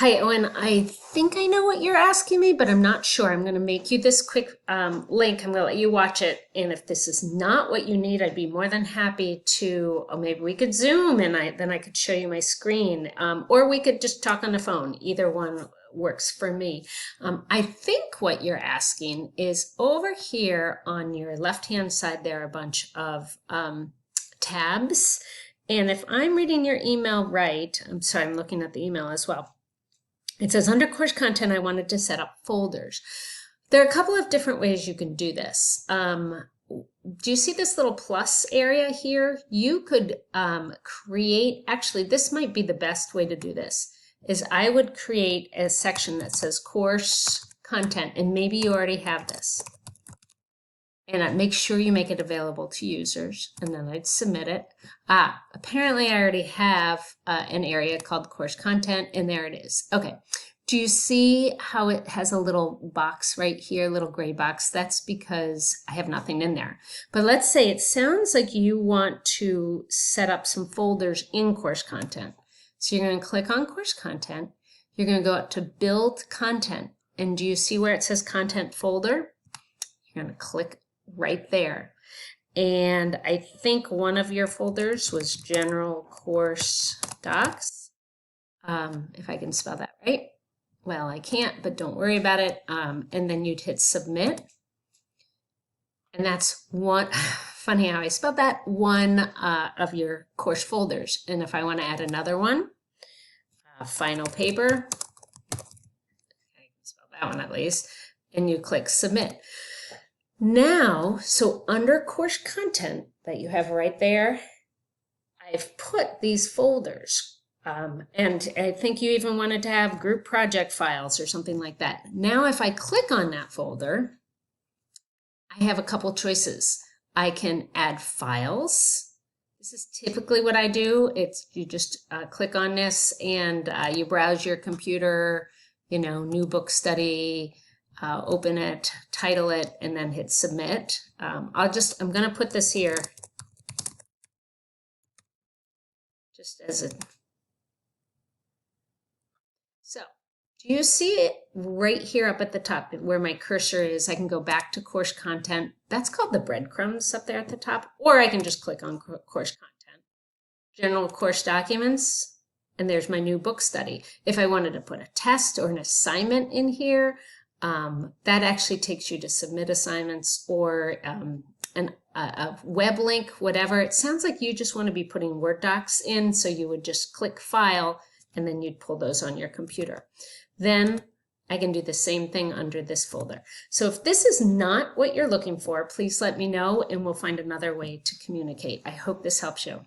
Hi, Owen. I think I know what you're asking me, but I'm not sure. I'm going to make you this quick link. I'm going to let you watch it. And if this is not what you need, I'd be more than happy to, or maybe we could Zoom and then I could show you my screen. Or we could just talk on the phone. Either one works for me. I think what you're asking is over here on your left-hand side, there are a bunch of tabs. And if I'm reading your email right, I'm sorry, I'm looking at the email as well. It says under course content, I wanted to set up folders. There are a couple of different ways you can do this. Do you see this little plus area here? You could create, actually, this might be the best way to do this, is I would create a section that says course content, and maybe you already have this. And make sure you make it available to users, and then I'd submit it. Apparently I already have an area called course content, and there it is. Okay, do you see how it has a little box right here, little gray box? That's because I have nothing in there. But let's say it sounds like you want to set up some folders in course content. So you're going to click on course content. You're going to go up to build content. And do you see where it says content folder? You're going to click right there. And I think one of your folders was general course docs. If I can spell that right. Well, I can't, but don't worry about it. And then you'd hit submit. And that's one, funny how I spelled that, one of your course folders. And if I want to add another one, final paper, I can spell that one at least, and you click submit. Now, so under course content that you have right there, I've put these folders. And I think you even wanted to have group project files or something like that. Now, if I click on that folder, I have a couple choices. I can add files. This is typically what I do. It's you just click on this and you browse your computer, new book study, open it, title it, and then hit submit. I'm going to put this here just as a. So, do you see it right here up at the top where my cursor is? I can go back to course content. That's called the breadcrumbs up there at the top, or I can just click on course content. General course documents, and there's my new book study. If I wanted to put a test or an assignment in here, that actually takes you to submit assignments or a web link, whatever. It sounds like you just want to be putting Word docs in, so you would just click File, and then you'd pull those on your computer. Then I can do the same thing under this folder. So if this is not what you're looking for, please let me know, and we'll find another way to communicate. I hope this helps you.